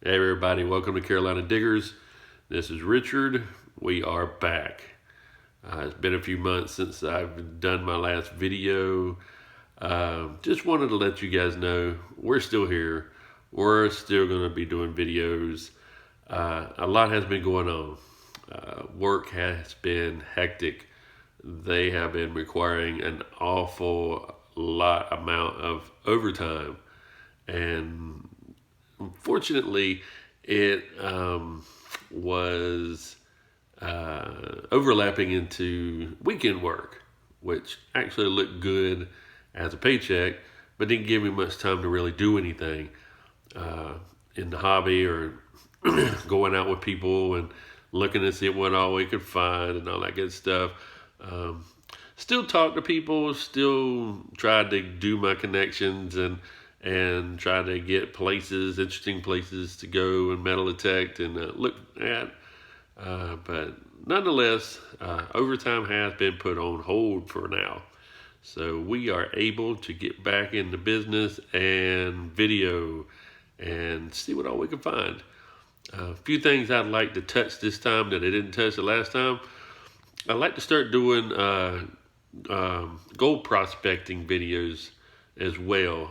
Hey everybody, welcome to Carolina Diggers. This is Richard. We are back. It's been a few months since I've done my last video. Just wanted to let you guys know we're still here. We're still going to be doing videos. A lot has been going on. Work has been hectic. They have been requiring an awful lot amount of overtime, and unfortunately, it was overlapping into weekend work, which actually looked good as a paycheck, but didn't give me much time to really do anything uh, in the hobby or going out with people and looking to see what all we could find and all that good stuff. Um, Still talk to people, still tried to do my connections and try to get places, interesting places to go and metal detect and look at. But nonetheless, overtime has been put on hold for now. So we are able to get back into business and video and see what all we can find. A few things I'd like to touch this time that I didn't touch the last time. I'd like to start doing gold prospecting videos as well.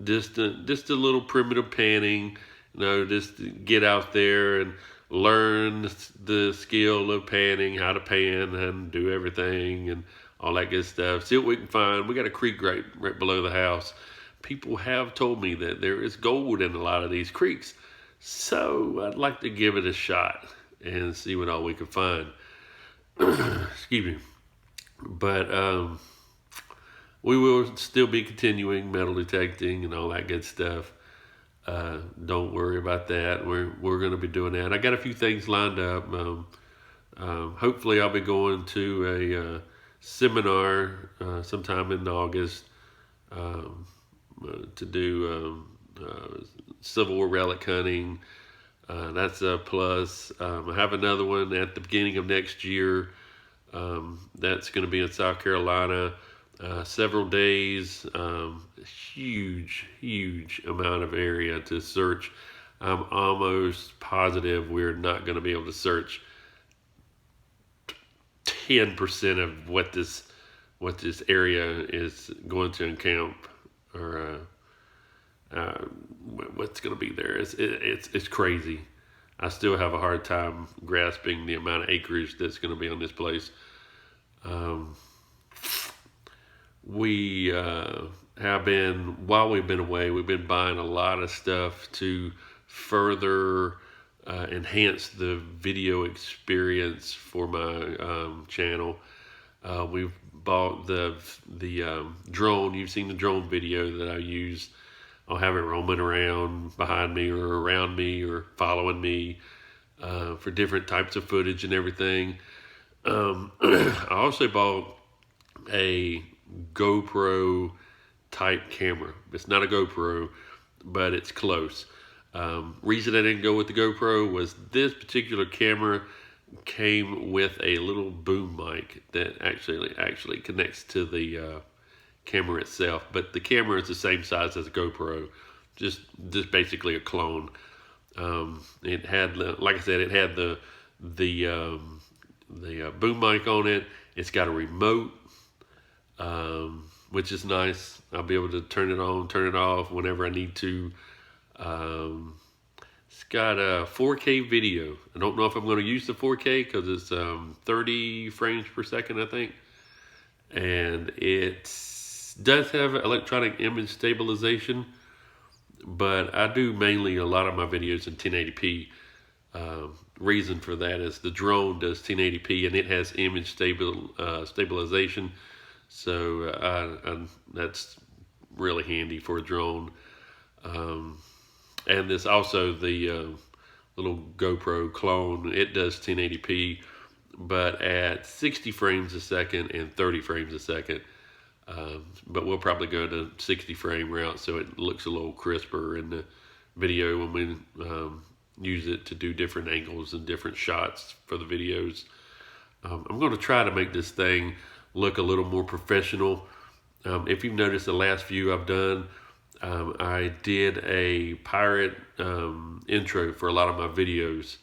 Just a little primitive panning, just to get out there and learn the skill of panning, how to pan and do everything and all that good stuff. See what we can find. We got a creek right below the house. People have told me that there is gold in a lot of these creeks. So I'd like to give it a shot and see what all we can find. Excuse me. But we will still be continuing metal detecting and all that good stuff. Don't worry about that. We're going to be doing that. I got a few things lined up. Hopefully, I'll be going to a seminar sometime in August um, to do Civil War relic hunting. That's a plus. I have another one at the beginning of next year. That's going to be in South Carolina. Several days, huge amount of area to search. I'm almost positive we're not going to be able to search 10% of what this area is going to encamp or uh, what's going to be there. It's crazy. I still have a hard time grasping the amount of acreage that's going to be on this place. Um, we have been, while we've been away, we've been buying a lot of stuff to further enhance the video experience for my channel. We've bought the drone. You've seen the drone video that I use. I'll have it roaming around behind me or around me or following me for different types of footage and everything. I also bought a GoPro type camera. It's not a GoPro, but it's close. Reason I didn't go with the GoPro was this particular camera came with a little boom mic that actually connects to the camera itself. But the camera is the same size as a GoPro, just basically a clone. It had, like I said, it had the boom mic on it. It's got a remote, which is nice. I'll be able to turn it on, turn it off whenever I need to. It's got a 4K video. I don't know if I'm going to use the 4K because it's 30 frames per second, I think. And it does have electronic image stabilization, but I do mainly a lot of my videos in 1080p. Reason for that is the drone does 1080p and it has image stabilization, so that's really handy for a drone. And this also the little GoPro clone. It does 1080p, but at 60 frames a second and 30 frames a second. But we'll probably go to 60 frame route so it looks a little crisper in the video when we use it to do different angles and different shots for the videos. I'm going to try to make this thing look a little more professional. If you've noticed the last few I've done, I did a pirate intro for a lot of my videos.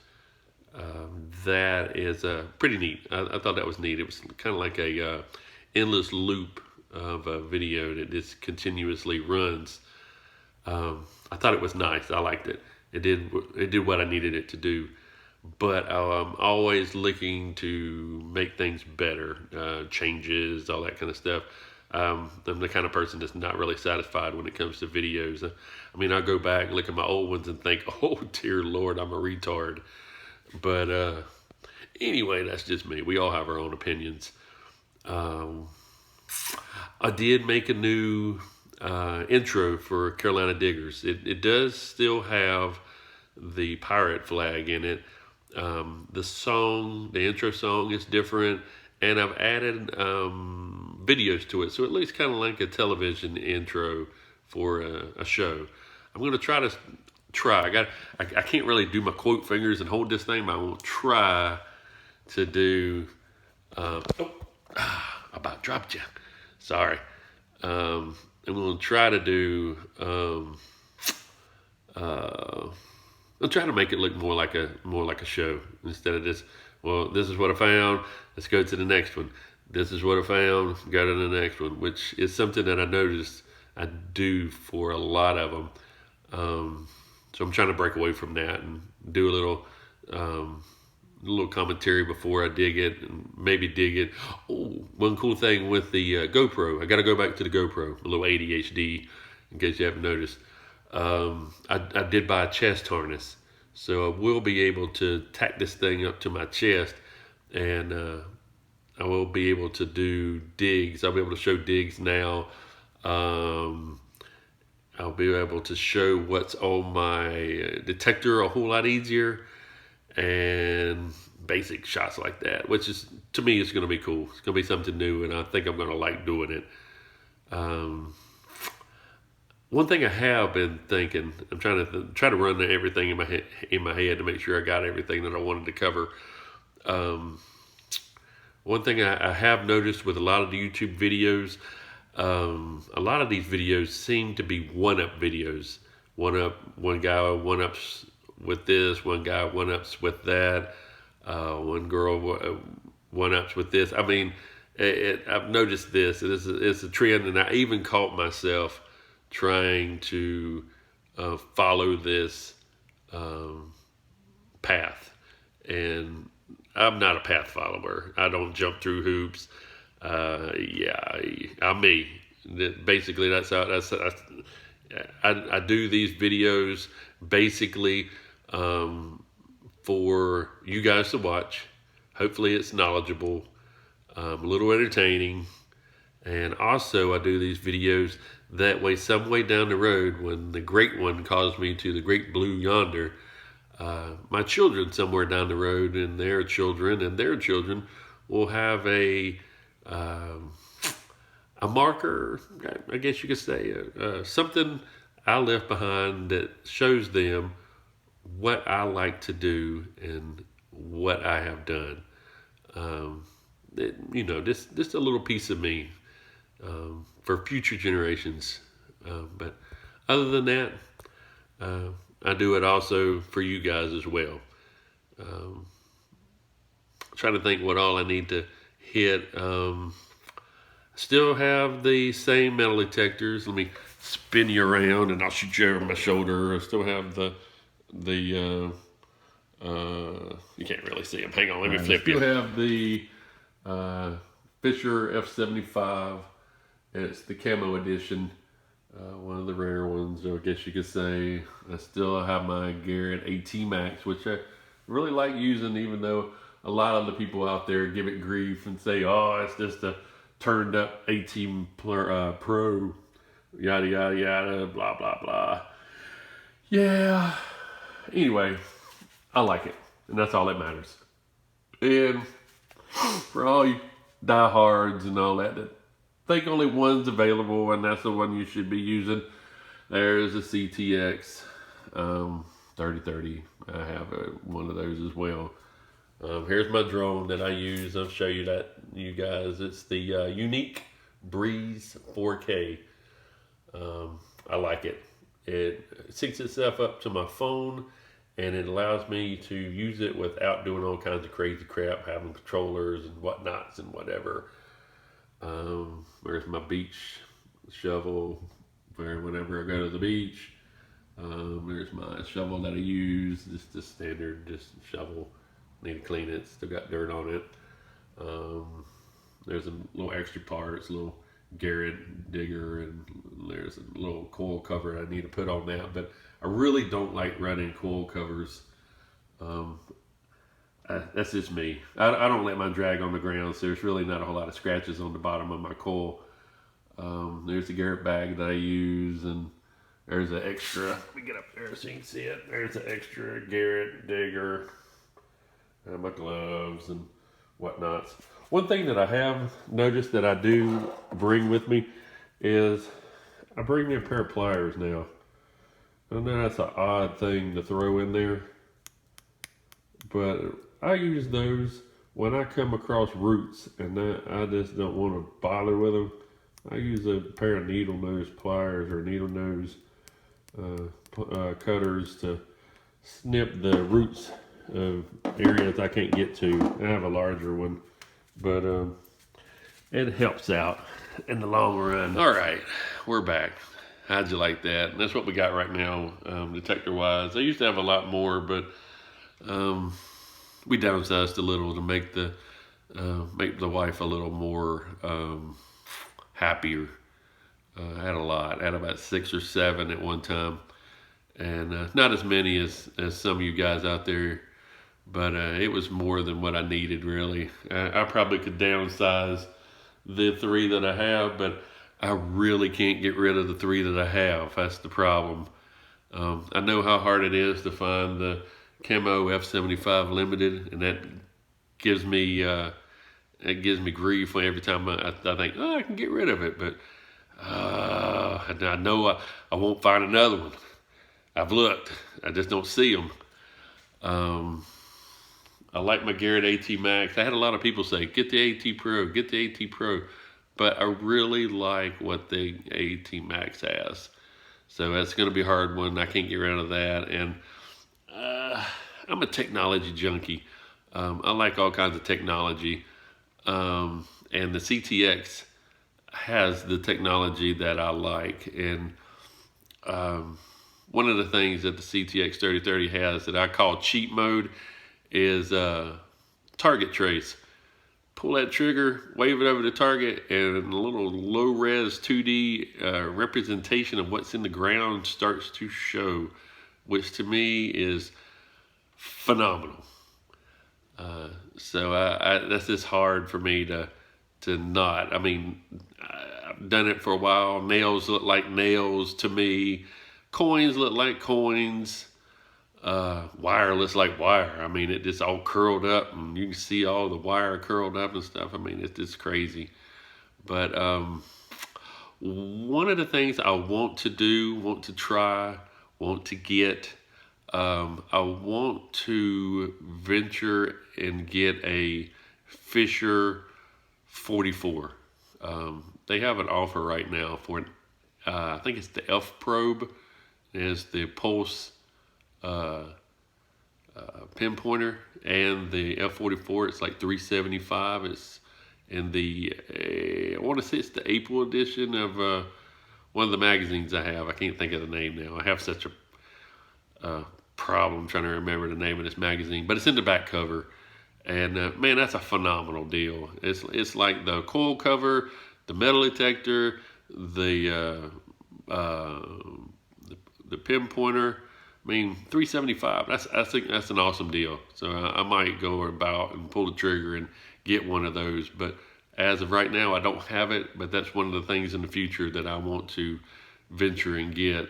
That is pretty neat. I thought that was neat. It was kind of like a endless loop of a video that just continuously runs. I thought it was nice. I liked it. It did what I needed it to do. But I'm always looking to make things better, changes, all that kind of stuff. I'm the kind of person that's not really satisfied when it comes to videos. I mean, I go back, look at my old ones, and think, "Oh dear Lord, I'm a retard." But anyway, that's just me. We all have our own opinions. Um, I did make a new intro for Carolina Diggers. It does still have the pirate flag in it. The intro song is different, and I've added videos to it, so at least kind of like a television intro for a show. I'm going to try. I can't really do my quote fingers and hold this thing, but I will try to do. I about dropped you. Sorry. I'm going to try to do. I'm trying to make it look more like a show instead of just, well, this is what I found. Let's go to the next one. This is what I found. Go to the next one, which is something that I noticed I do for a lot of them. So I'm trying to break away from that and do a little commentary before I dig it, and maybe dig it. Oh, one cool thing with the GoPro. I got to go back to the GoPro, a little ADHD, in case you haven't noticed. I did buy a chest harness, so I will be able to tack this thing up to my chest, and I will be able to do digs. I'll be able to show digs now. I'll be able to show what's on my detector a whole lot easier, and basic shots like that, which is, to me, it's going to be cool. It's going to be something new, and I think I'm going to like doing it. One thing I have been thinking, I'm try to run everything in my head to make sure I got everything that I wanted to cover. One thing I have noticed with a lot of the YouTube videos, a lot of these videos seem to be one-up videos. One guy one-ups with this, one guy one-ups with that, one girl one-ups with this. I mean, I've noticed this. It's a trend, and I even caught myself trying to follow this path. And I'm not a path follower. I don't jump through hoops. Yeah, I'm me. Basically, that's how. I do these videos basically for you guys to watch. Hopefully, it's knowledgeable, a little entertaining, and also I do these videos that way. Some way down the road, when the great one calls me to the great blue yonder, my children somewhere down the road, and their children will have a marker, I guess you could say, something I left behind that shows them what I like to do and what I have done. Just a little piece of me for future generations. But other than that, I do it also for you guys as well. Trying to think what all I need to hit. Still have the same metal detectors. Let me spin you around and I'll shoot you over my shoulder. I still have the you can't really see them. Hang on, let me flip you. I still have the Fisher F75. It's the camo edition, one of the rare ones, I guess you could say. I still have my Garrett AT Max, which I really like using, even though a lot of the people out there give it grief and say, "Oh, it's just a turned up 18 Pro, yada yada yada, blah blah blah." Yeah. Anyway, I like it, and that's all that matters. And for all you diehards and all that think only one's available, and that's the one you should be using, there's a CTX 3030. I have one of those as well. Here's my drone that I use. I'll show you that, you guys. It's the Unique Breeze 4K. I like it. It syncs itself up to my phone, and it allows me to use it without doing all kinds of crazy crap, having controllers and whatnots and whatever. There's my beach shovel for whenever I go to the beach. There's my shovel that I use, just the standard, just shovel. Need to clean it, still got dirt on it. Um, there's a little extra parts, a little Garrett digger, and there's a little coil cover I need to put on that. But I really don't like running coil covers. Um, that's just me. I don't let mine drag on the ground, so there's really not a whole lot of scratches on the bottom of my coil. There's the Garrett bag that I use, and there's an extra. Let me get up there so you can see it. There's an extra Garrett digger, and my gloves and whatnots. One thing that I have noticed that I do bring with me is I bring me a pair of pliers now. I know that's an odd thing to throw in there, but I use those when I come across roots and I just don't want to bother with them. I use a pair of needle nose pliers or needle nose cutters to snip the roots of areas I can't get to. I have a larger one, but it helps out in the long run. All right, we're back. How'd you like that? And that's what we got right now, detector wise. I used to have a lot more, but we downsized a little to make the wife a little more happier. I had a lot. I had about 6 or 7 at one time, and not as many as some of you guys out there, but it was more than what I needed, really. I probably could downsize the 3 that I have, but I really can't get rid of the 3 that I have. That's the problem. I know how hard it is to find the Camo F75 Limited, and that gives me grief every time I think, oh, I can get rid of it, but I know I won't find another one. I've looked, I just don't see them. I like my Garrett AT Max. I had a lot of people say, get the AT Pro, get the AT Pro, but I really like what the AT Max has. So that's going to be a hard one. I can't get rid of that, and I'm a technology junkie. I like all kinds of technology, and the CTX has the technology that I like. And one of the things that the CTX 3030 has that I call cheat mode is target trace. Pull that trigger, wave it over the target, and a little low-res 2D representation of what's in the ground starts to show, which to me is phenomenal. So that's just hard for me to not. I mean, I've done it for a while. Nails look like nails to me. Coins look like coins. Wireless like wire. I mean, it just all curled up, and you can see all the wire curled up and stuff. I mean, it's just crazy. But one of the things I want to do, want to try, want to get, I want to venture and get a Fisher 44. They have an offer right now for I think it's the F Probe. It's the Pulse pinpointer, and the F44. It's like $375. It's in the I want to say it's the April edition of one of the magazines I have. I can't think of the name now. I have such a problem trying to remember the name of this magazine, but it's in the back cover. And man, that's a phenomenal deal. It's like the coil cover, the metal detector, the pinpointer. I mean, $375. I think that's an awesome deal. So I might go about and pull the trigger and get one of those. But as of right now, I don't have it. But that's one of the things in the future that I want to venture and get.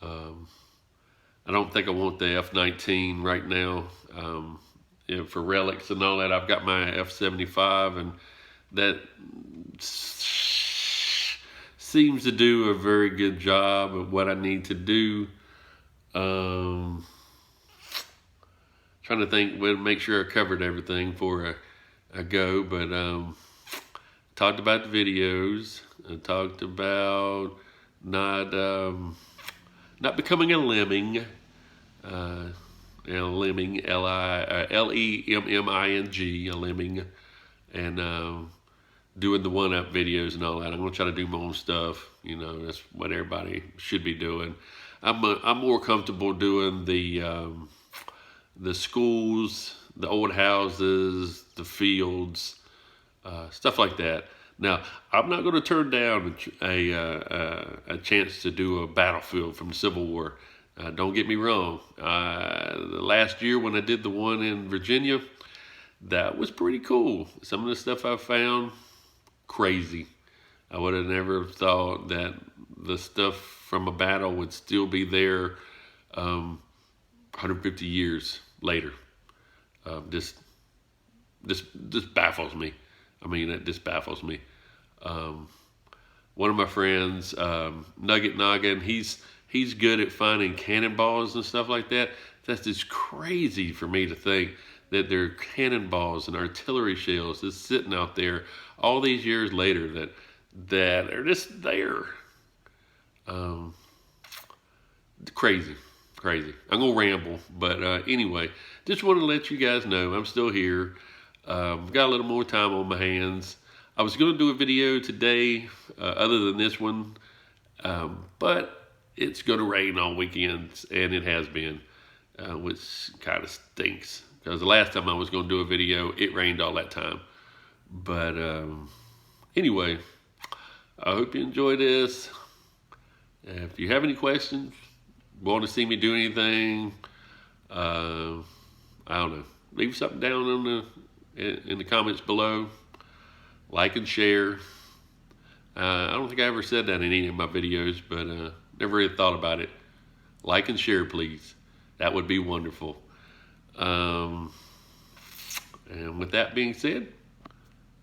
I don't think I want the F19 right now. For relics and all that, I've got my F75, and that seems to do a very good job of what I need to do. Trying to think, well, make sure I covered everything before I go, but talked about the videos. I talked about not not becoming a lemming. Lemming, Lemming, a lemming, and doing the one-up videos and all that. I'm gonna try to do my own stuff. That's what everybody should be doing. I'm more comfortable doing the schools, the old houses, the fields, stuff like that. Now, I'm not going to turn down a chance to do a battlefield from the Civil War. Don't get me wrong. The last year when I did the one in Virginia, that was pretty cool. Some of the stuff I found, crazy. I would have never thought that the stuff from a battle would still be there 150 years later. This baffles me. I mean, it just baffles me. One of my friends, Nugget Noggin, he's good at finding cannonballs and stuff like that. That's just crazy for me to think that there are cannonballs and artillery shells just sitting out there all these years later that are just there. Crazy. I'm gonna ramble, but anyway, just want to let you guys know I'm still here. Got a little more time on my hands. I was gonna do a video today, other than this one, but it's gonna rain all weekends, and it has been, which kind of stinks. Because the last time I was gonna do a video, it rained all that time. But anyway, I hope you enjoy this. If you have any questions, want to see me do anything, I don't know, leave something down in the comments below. Like and share. I don't think I ever said that in any of my videos, but never really thought about it. Like and share, please. That would be wonderful. And with that being said,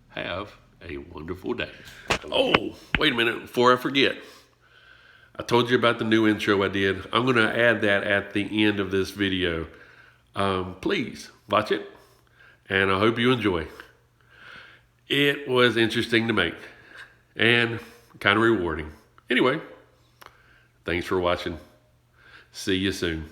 have a wonderful day. Oh, wait a minute before I forget. I told you about the new intro I did. I'm going to add that at the end of this video. Please watch it, and I hope you enjoy. It was interesting to make and kind of rewarding. Anyway, thanks for watching. See you soon.